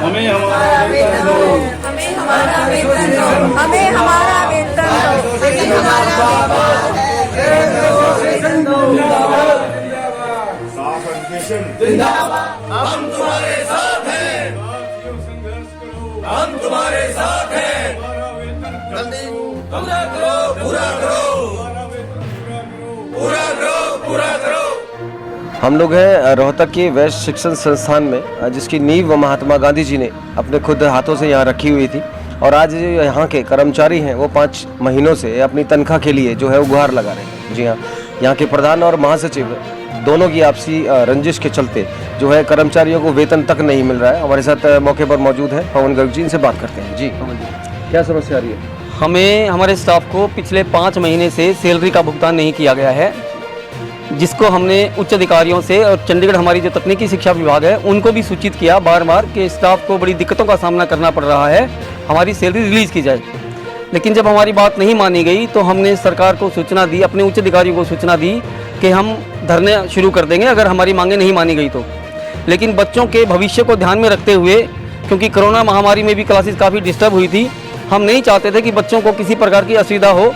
हमें हमारा वेतन दो, हमें हमारा वेतन दो, हमें हमारा वेतन दो। हम तुम्हारे साथ हैं, हम तुम्हारे साथ हैं। पूरा करो, पूरा करो, पूरा करो, पूरा करो। हम लोग हैं रोहतक के वैश्य शिक्षण संस्थान में, जिसकी नींव महात्मा गांधी जी ने अपने खुद हाथों से यहाँ रखी हुई थी। और आज यहाँ के कर्मचारी हैं वो 5 महीनों से अपनी तनख्वाह के लिए जो है वो गुहार लगा रहे हैं। जी हाँ, यहाँ के प्रधान और महासचिव दोनों की आपसी रंजिश के चलते जो है कर्मचारियों को वेतन तक नहीं मिल रहा है। हमारे साथ मौके पर मौजूद है पवन गर्ग जी, इनसे बात करते हैं। जी पवन जी, क्या समस्या आ रही है? हमें हमारे स्टाफ को पिछले 5 महीने से सैलरी का भुगतान नहीं किया गया है, जिसको हमने उच्च अधिकारियों से और चंडीगढ़ हमारी जो तकनीकी शिक्षा विभाग है उनको भी सूचित किया बार बार कि स्टाफ को बड़ी दिक्कतों का सामना करना पड़ रहा है, हमारी सैलरी रिलीज़ की जाए। लेकिन जब हमारी बात नहीं मानी गई तो हमने सरकार को सूचना दी, अपने उच्च अधिकारियों को सूचना दी कि हम धरने शुरू कर देंगे अगर हमारी मांगें नहीं मानी गई तो। लेकिन बच्चों के भविष्य को ध्यान में रखते हुए, क्योंकि कोरोना महामारी में भी क्लासेस काफ़ी डिस्टर्ब हुई थी, हम नहीं चाहते थे कि बच्चों को किसी प्रकार की असुविधा हो,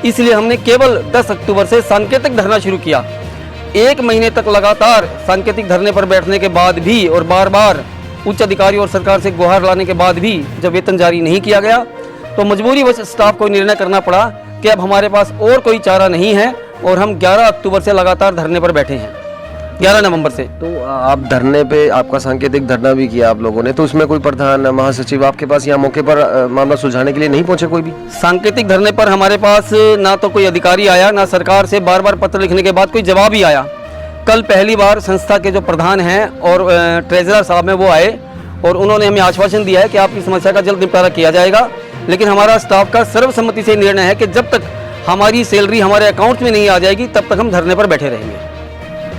इसलिए हमने केवल 10 अक्टूबर से सांकेतिक धरना शुरू किया। 1 महीने तक लगातार सांकेतिक धरने पर बैठने के बाद भी और बार बार उच्च अधिकारी और सरकार से गुहार लाने के बाद भी जब वेतन जारी नहीं किया गया तो मजबूरीवश स्टाफ को निर्णय करना पड़ा कि अब हमारे पास और कोई चारा नहीं है और हम 11 अक्टूबर से लगातार धरने पर बैठे हैं, 11 नवंबर से। तो आप धरने पे, आपका सांकेतिक धरना भी किया आप लोगों ने, तो उसमें कोई प्रधान महासचिव आपके पास यहाँ मौके पर मामला सुलझाने के लिए नहीं पहुंचे कोई भी? सांकेतिक धरने पर हमारे पास ना तो कोई अधिकारी आया, ना सरकार से बार बार पत्र लिखने के बाद कोई जवाब ही आया। कल पहली बार संस्था के जो प्रधान हैं और ट्रेजरर साहब हैं वो आए और उन्होंने हमें आश्वासन दिया है कि आपकी समस्या का जल्द निपटारा किया जाएगा। लेकिन हमारा स्टाफ का सर्वसम्मति से निर्णय है कि जब तक हमारी सैलरी हमारे अकाउंट में नहीं आ जाएगी तब तक हम धरने पर बैठे रहेंगे।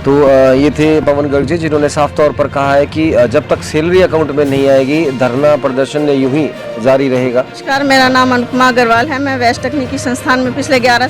तो ये थे पवन गर्ग जी, जिन्होंने साफ तौर पर कहा है कि जब तक सैलरी अकाउंट में नहीं आएगी धरना प्रदर्शन यूं ही जारी रहेगा। नमस्कार, मेरा नाम अनुपमा अग्रवाल है। मैं वैश्य तकनीकी संस्थान में पिछले 11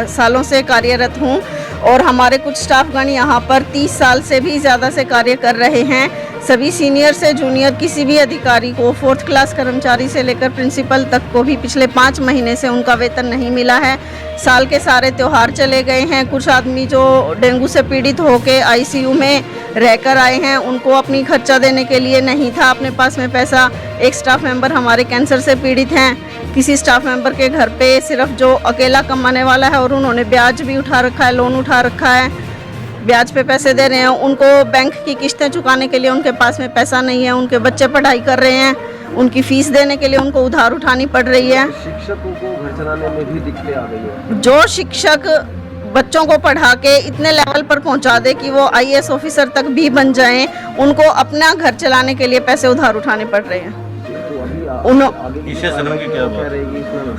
सालों से कार्यरत हूं और हमारे कुछ स्टाफगण यहाँ पर 30 साल से भी ज़्यादा से कार्य कर रहे हैं। सभी सीनियर से जूनियर किसी भी अधिकारी को, 4th क्लास कर्मचारी से लेकर प्रिंसिपल तक को भी पिछले 5 महीने से उनका वेतन नहीं मिला है। साल के सारे त्यौहार चले गए हैं। कुछ आदमी जो डेंगू से पीड़ित होकर ICU में रहकर आए हैं, उनको अपनी खर्चा देने के लिए नहीं था अपने पास में पैसा। एक स्टाफ मेंबर हमारे कैंसर से पीड़ित हैं। किसी स्टाफ मेंबर के घर पे सिर्फ जो अकेला कमाने वाला है और उन्होंने ब्याज भी उठा रखा है, लोन उठा रखा है, ब्याज पे पैसे दे रहे हैं, उनको बैंक की किस्तें चुकाने के लिए उनके पास में पैसा नहीं है। उनके बच्चे पढ़ाई कर रहे हैं, उनकी फीस देने के लिए उनको उधार उठानी पड़ रही है। शिक्षकों को घर चलाने में भी दिक्कतें आ गई है। जो शिक्षक बच्चों को पढ़ा के इतने लेवल पर पहुंचा दे कि वो IAS ऑफिसर तक भी बन जाएं, उनको अपना घर चलाने के लिए पैसे उधार उठाने पड़ रहे हैं।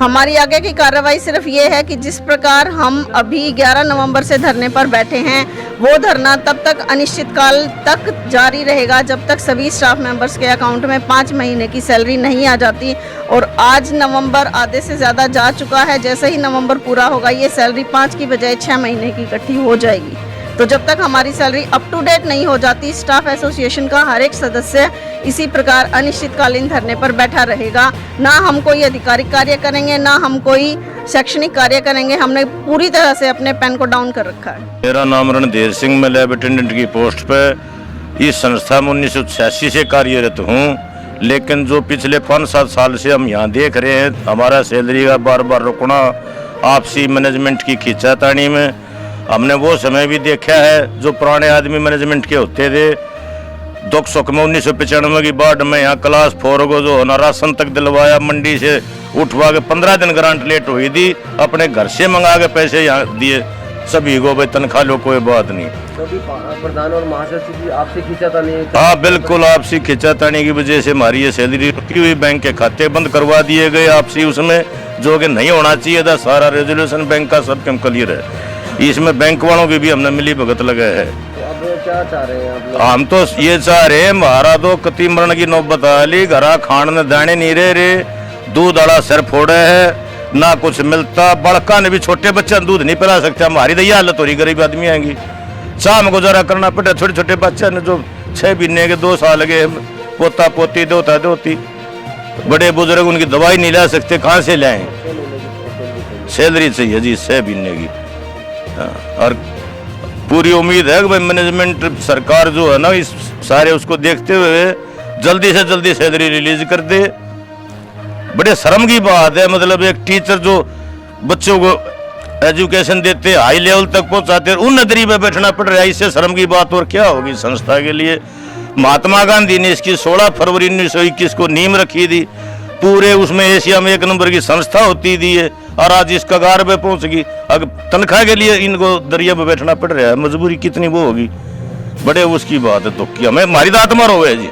हमारी आगे की कार्रवाई सिर्फ ये है कि जिस प्रकार हम अभी 11 नवंबर से धरने पर बैठे हैं, वो धरना तब तक अनिश्चित काल तक जारी रहेगा जब तक सभी स्टाफ मेंबर्स के अकाउंट में 5 महीने की सैलरी नहीं आ जाती। और आज नवंबर आधे से ज़्यादा जा चुका है। जैसे ही नवंबर पूरा होगा ये सैलरी 5 की बजाय 6 महीने की इकट्ठी हो जाएगी। तो जब तक हमारी सैलरी अप टू डेट नहीं हो जाती, स्टाफ एसोसिएशन का हर एक सदस्य इसी प्रकार अनिश्चितकालीन धरने पर बैठा रहेगा। ना हम कोई आधिकारिक कार्य करेंगे, ना हम कोई शैक्षणिक कार्य करेंगे। हमने पूरी तरह से अपने पेन को डाउन कर रखा है। मेरा नाम रणधीर सिंह, मैं लैब अटेंडेंट की पोस्ट पे इस संस्था में 1986 से कार्यरत हूँ। लेकिन जो पिछले 5-7 साल से हम यहाँ देख रहे हैं, हमारा सैलरी का बार बार रुकना, आपसी मैनेजमेंट की खींचातानी में हमने वो समय भी देखा है जो पुराने आदमी मैनेजमेंट के होते थे। दुख सुख में 1995 की बाढ़ में यहाँ क्लास 4 को जो होना राशन तक दिलवाया, मंडी से उठवा के 15 दिन ग्रांट लेट हुई थी, अपने घर से मंगा के पैसे यहाँ दिए सभी को, भाई तनख्वाह लो कोई बात नहीं। प्रधान और महासचिव जी आपसे खींचातानी? हाँ बिल्कुल, आपसी खींचातानी की वजह से हमारी ये सैलरी रुकी हुई, बैंक के खाते बंद करवा दिए गए आपसी, उसमें जो कि नहीं होना चाहिए था। सारा रेजोल्यूशन बैंक का सब क्लियर है, इसमें बैंक वालों की भी हमने मिली भगत लगाए है। तो अब क्या चाह रहे हैं आप लोग? हम तो ये चाह रहे हैं, हमारा तो कति मरण की नौबत आ ली, घरा खान ने दाने नहीं रहे रे, दूध आड़ा सिर फोड़े है, ना कुछ मिलता। बड़का ने भी छोटे बच्चे दूध नहीं पिला सकते। हमारी तो ये हालत हो रही, गरीब आदमी आएंगी, शाम गुजारा करना पड़े। छोटे छोटे बच्चे ने जो 6 महीने के 2 साल के, पोता पोती दोता दोती, बड़े बुजुर्ग उनकी दवाई नहीं ला सकते, कहाँ से लाएं? सैलरी चाहिए जी 6 महीने की। और पूरी उम्मीद है कि भाई मैनेजमेंट सरकार जो है ना, इस सारे उसको देखते हुए जल्दी से जल्दी सैलरी रिलीज कर दे। बड़े शर्म की बात है, मतलब एक टीचर जो बच्चों को एजुकेशन देते, हाई लेवल तक पहुंचाते, उन नजरी में बैठना पड़ रहा है। इससे शर्म की बात और क्या होगी संस्था के लिए। महात्मा गांधी ने इसकी 16 फरवरी 1921 को नींव रखी थी। पूरे उसमें एशिया में 1 नंबर की संस्था होती थी है, और आज इस कगार पे पहुंच गई। अब तनख्वाह के लिए इनको दरिया में बैठना पड़ रहा है। मजबूरी कितनी वो होगी, बड़े उसकी बात है। तो क्या हमें हमारी दात मार हो गए जी।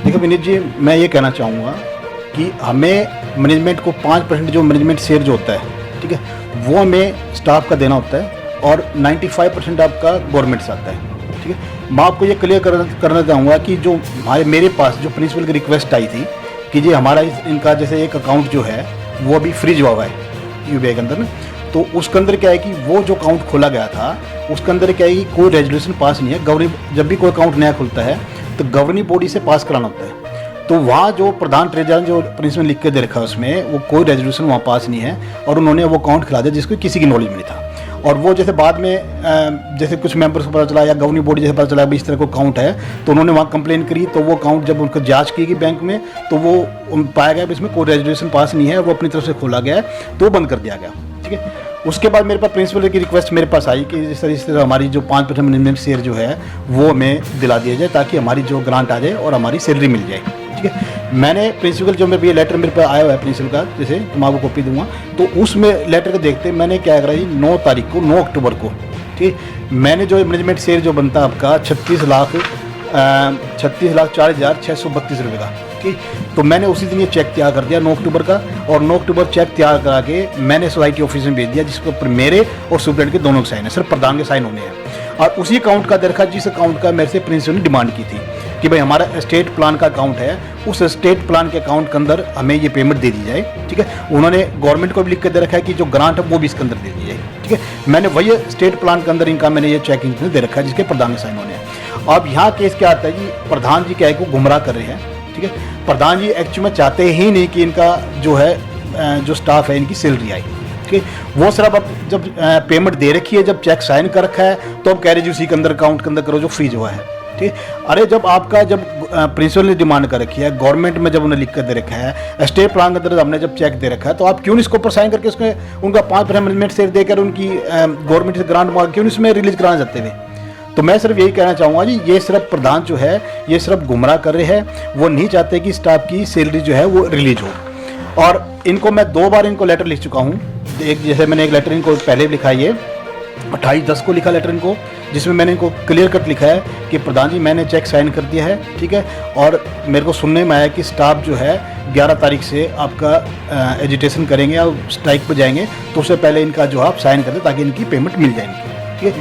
देखो विनीत जी, मैं ये कहना चाहूँगा कि हमें मैनेजमेंट को 5% जो मैनेजमेंट शेयर जो होता है, ठीक है, वो हमें स्टाफ का देना होता है, और 95% आपका गवर्नमेंट से आता है, ठीक है। मैं आपको ये क्लियर करना चाहूँगा कि जो मेरे पास जो प्रिंसिपल की रिक्वेस्ट आई थी कि जी हमारा इनका जैसे एक अकाउंट जो है वो अभी फ्रीज हुआ है यूबीआई के अंदर ना, तो उसके अंदर क्या है कि वो जो अकाउंट खोला गया था उसके अंदर क्या है कि कोई रेजोल्यूशन पास नहीं है। जब भी कोई अकाउंट नया खुलता है तो गवर्निंग बॉडी से पास कराना होता है। तो वहाँ जो प्रधान ट्रेजर जो प्रिंसिपल लिख के दे रखा है उसमें वो कोई रेजोल्यूशन वहाँ पास नहीं है, और उन्होंने वो अकाउंट खिला दिया जिसको किसी की नॉलेज में नहीं था। और वो जैसे बाद में जैसे कुछ मेंबर्स को पता चला या गवर्निंग बॉडी जैसे पता चला भी इस तरह को अकाउंट है, तो उन्होंने वहाँ कंप्लेन करी। तो वो अकाउंट जब उनको जांच की गई बैंक में, तो वो पाया गया इसमें कोई रेजोल्यूशन पास नहीं है, वो अपनी तरफ से खोला गया है, तो बंद कर दिया गया, ठीक है। उसके बाद मेरे पास प्रिंसिपल की रिक्वेस्ट मेरे पास आई कि इस तरह हमारी जो 5% मैनेजमेंट शेयर जो है वो हमें दिला दिया जाए, ताकि हमारी जो ग्रांट आ जाए और हमारी सैलरी मिल जाए, ठीक है। मैंने प्रिंसिपल जो मेरे लेटर मेरे पास आया हुआ है प्रिंसिपल का, जैसे मैं आपको कॉपी दूंगा, तो उसमें लेटर को देखते मैंने क्या करा जी 9 तारीख को 9 अक्टूबर को, ठीक, मैंने जो मैनेजमेंट शेयर जो बनता है आपका 36,40,632 रुपये का, ठीक। तो मैंने उसी दिन ये चेक तैयार कर दिया 9 अक्टूबर का, और 9 अक्टूबर चेक तैयार करा के मैंने सोसाइटी ऑफिस में भेज दिया, जिसके ऊपर मेरे और सुप्रेंट के दोनों के साइन है, सिर्फ प्रधान के साइन होने हैं। और उसी अकाउंट का दरखा जिस अकाउंट का मेरे से प्रिंसिपल ने डिमांड की थी कि भाई हमारा स्टेट प्लान का अकाउंट है, उस स्टेट प्लान के अकाउंट के अंदर हमें ये पेमेंट दे दी जाए, ठीक है। उन्होंने गवर्नमेंट को भी लिख के दे रखा है कि जो ग्रांट है वो भी इसके अंदर दे दी जाए, ठीक है। मैंने वही स्टेट प्लान के अंदर इनका मैंने ये चेकिंग दे रखा है जिसके प्रधान के साइन होने हैं। अब यहाँ केस क्या आता है जी, प्रधान जी क्या है को गुमराह कर रहे हैं, ठीक है। प्रधान जी एक्चुअली में चाहते ही नहीं कि इनका जो है जो स्टाफ है इनकी सैलरी आई, ठीक है। वो सिर्फ अब जब पेमेंट दे रखी है, जब चेक साइन कर रखा है, तो अब कह रहे जी उसी के अंदर अकाउंट के अंदर करो जो फ्रीज हुआ है, ठीक। अरे जब आपका जब प्रिंसिपल ने डिमांड कर रखी है, गवर्नमेंट में जब उन्हें लिख कर दे रखा है, स्टेट प्लान के अंदर हमने जब चेक दे रखा है, तो आप क्यों इसको ऊपर साइन करके उसमें उनका 5% मैनेजमेंट शेयर देकर उनकी गवर्नमेंट से ग्रांट मांग क्यों इसमें रिलीज कराना चाहते हुए। तो मैं सिर्फ यही कहना चाहूँगा जी, ये सिर्फ प्रधान जो है ये सिर्फ गुमराह कर रहे हैं, वो नहीं चाहते कि स्टाफ की सैलरी जो है वो रिलीज हो। और इनको मैं 2 बार इनको लेटर लिख चुका हूँ। एक जैसे मैंने एक लेटर इनको पहले लिखा है, ये 28/10 को लिखा लेटर इनको, जिसमें मैंने इनको क्लियर कट लिखा है कि प्रधान जी मैंने चेक साइन कर दिया है, ठीक है। और मेरे को सुनने में आया कि स्टाफ जो है 11 तारीख से आपका एजिटेशन करेंगे और स्ट्राइक पर जाएंगे, तो उससे पहले इनका जो आप साइन कर दें ताकि इनकी पेमेंट मिल जाए इनकी, ठीक है।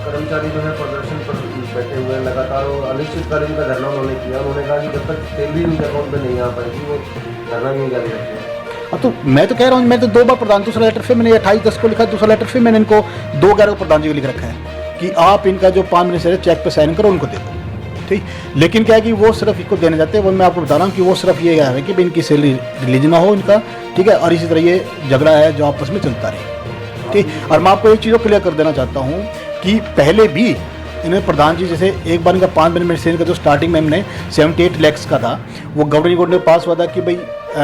कर्मचारी जो है प्रदर्शन पर बैठे हुए लगातार अनिश्चितकालीन का धरना उन्होंने किया। उन्होंने कहा कि जब तक सैलरी उनके अकाउंट में नहीं आ पाएगी वो धरना नहीं जारी रखेंगे। अब तो मैं तो कह रहा हूँ, मैं तो 2 बार प्रधान दूसरा लेटर फिर मैंने 28/10 को लिखा, दूसरा लेटर फिर मैंने इनको 2/11 को प्रधान जी को लिख रखा है कि आप इनका जो 5 महीने से चेक पे साइन करो उनको दे दो, ठीक। लेकिन क्या है कि वो सिर्फ इसको देने जाते हैं, वो मैं आपको बता रहा हूँ कि वो सिर्फ ये है कि इनकी सैलरी रिलीज ना हो इनका, ठीक है। और इसी तरह ये झगड़ा है जो आपस में चलता रहे, ठीक। और मैं आपको एक चीज़ क्लियर कर देना चाहता हूँ कि पहले भी इन्हें प्रधान जी जैसे एक बार इनका 5 मिनट शेयर का जो स्टार्टिंग में हमने 78 लैक्स का था, वो गवर्निंग बोर्ड ने पास हुआ था कि भाई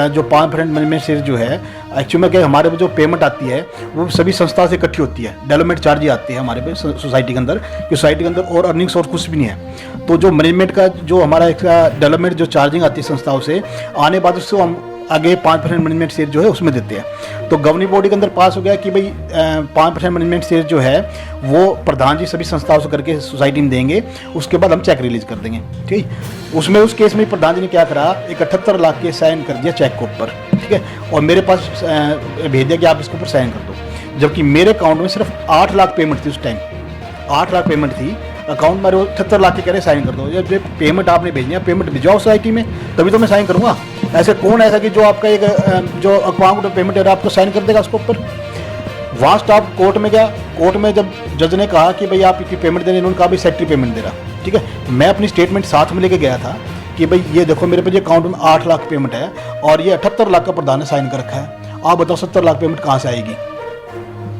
जो 5% मैनेजमेंट शेयर जो है एक्चुअली में क्या हमारे पे जो पेमेंट आती है वो सभी संस्था से इकट्ठी होती है, डेवलपमेंट चार्ज आती है हमारे पे सोसाइटी के अंदर, कि सोसाइटी के अंदर और अर्निंग सोर्स कुछ भी नहीं है। तो जो मैनेजमेंट का जो हमारा डेवलपमेंट जो चार्जिंग आती है संस्थाओं से आने बाद उससे हम आगे 5% मैनेजमेंट शेयर जो है उसमें देते हैं। तो गवर्निंग बॉडी के अंदर पास हो गया कि भाई 5% मैनेजमेंट शेयर जो है वो प्रधान जी सभी संस्थाओं से करके सोसाइटी में देंगे, उसके बाद हम चेक रिलीज कर देंगे। ठीक, उसमें उस केस में प्रधान जी ने क्या करा, 71 लाख के साइन कर दिया चेक के ऊपर, ठीक है, और मेरे पास भेज दिया कि आप इसके ऊपर साइन कर दो, जबकि मेरे अकाउंट में सिर्फ 8 लाख पेमेंट थी उस टाइम, 8 लाख पेमेंट थी अकाउंट में, 78 लाख के कह रहे साइन कर दो। जब पेमेंट आपने भेजनी है पेमेंट भिजवाओ सोसाइटी में, तभी तो मैं साइन करूँगा। ऐसे कौन ऐसा कि जो आपका एक जो अकाउंट पेमेंट है आपको साइन कर देगा उसके ऊपर। वहाँ स्टाफ कोर्ट में गया, कोर्ट में जब जज ने कहा कि भाई आप इसकी पेमेंट देने, उन्होंने कहा भाई सेक्रेटरी पेमेंट दे रहा, ठीक है। मैं अपनी स्टेटमेंट साथ में लेके गया था कि भाई ये देखो मेरे पे ये अकाउंट में 8 लाख पेमेंट है और ये 78 लाख का प्रधान ने साइन कर रखा है, आप बताओ 70 लाख पेमेंट कहाँ से आएगी,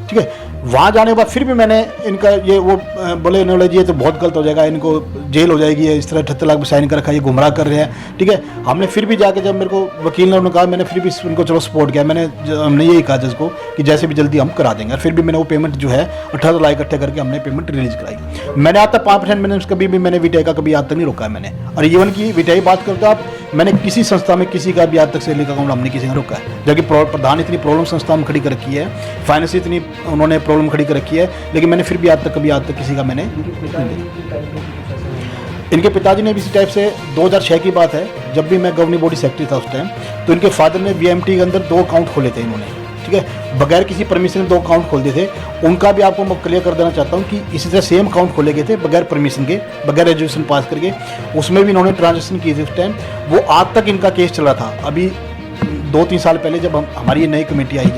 ठीक है। वहाँ जाने के बाद फिर भी मैंने इनका ये वो बोले इन्होंने ये तो बहुत गलत हो जाएगा, इनको जेल हो जाएगी, इस तरह 78 लाख में साइन कर रखा है, ये गुमराह कर रहे हैं, ठीक है। हमने फिर भी जाके जब मेरे को वकील ने उन्होंने कहा, मैंने फिर भी उनको चलो सपोर्ट किया, हमने यही कहा जज को कि जैसे भी जल्दी हम करा देंगे, और फिर भी मैंने वो पेमेंट जो है 18 लाख इकट्ठे करके हमने पेमेंट रिलीज कराई। मैंने आज तक 5% मैंने कभी भी मैंने वीटीआई का कभी आज तक नहीं रोका है मैंने, और इवन की वीटीआई बात करते आप, मैंने किसी संस्था में किसी का भी आज तक सैलरी का अकाउंट हमने किसी का रोका है, जबकि प्रधान इतनी प्रॉब्लम संस्था में खड़ी कर रखी है, फाइनेंस इतनी उन्होंने प्रॉब्लम खड़ी कर रखी है, लेकिन मैंने फिर भी आज तक किसी का मैंने, इनके पिताजी ने भी इसी टाइप से 2006 की बात है, जब भी मैं गवर्निंग बॉडी सेक्रेटरी था उस टाइम, तो इनके फादर ने बीएमटी के अंदर 2 अकाउंट खोले थे इन्होंने, ठीक है, बगैर किसी परमिशन 2 अकाउंट खोल दिए थे। उनका भी आपको मैं क्लियर कर देना चाहता हूँ कि इसी तरह सेम अकाउंट खोले गए थे बगैर परमिशन के, बगैर एजुकेशन पास करके, उसमें भी इन्होंने ट्रांजेक्शन की थी उस टाइम। वो आज तक इनका केस चला था। अभी 2-3 साल पहले जब हमारी ये नई कमेटी आई,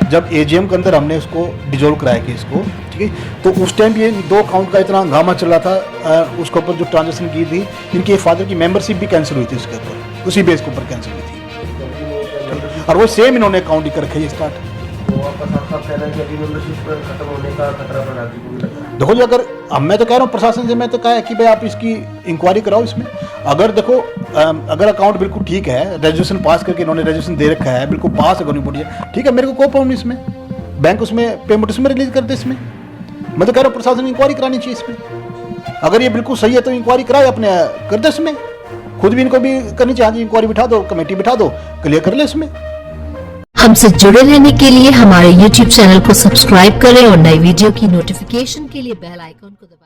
जब एजीएम के अंदर हमने उसको डिजोल्व कराया केस को, ठीक है, तो उस टाइम ये 2 अकाउंट का इतना हंगामा चल रहा था, उसके ऊपर जो ट्रांजेक्शन की थी, इनके फादर की मेंबरशिप भी कैंसिल हुई थी उसके ऊपर, उसी बेस के ऊपर कैंसिल हुई थी, और वो सेम इन्होंने अकाउंट ही कर रखे स्टार्ट। देखो जी, अगर मैं तो कह रहा हूँ प्रशासन से, मैं तो कहा है कि भाई आप इसकी इंक्वायरी कराओ इसमें। अगर देखो अगर अकाउंट बिल्कुल ठीक है, रेजोल्यूशन पास करके इन्होंने रेजोल्यूशन दे रखा है, बिल्कुल पास है गवर्निंग बॉडी, ठीक है, मेरे को कोई प्रॉब्लम नहीं इसमें, बैंक उसमें पेमेंट उसमें रिलीज कर दे इसमें। मैं तो कह रहा हूँ प्रशासन इंक्वायरी करानी चाहिए इसमें। अगर ये बिल्कुल सही है तो इंक्वायरी कराए, अपने कर दे इसमें, खुद भी इनको भी करनी चाहिए, इंक्वायरी बिठा दो, कमेटी बिठा दो, क्लियर कर ले इसमें। हमसे जुड़े रहने के लिए हमारे YouTube चैनल को सब्सक्राइब करें और नई वीडियो की नोटिफिकेशन के लिए बेल आइकन को दबाएं।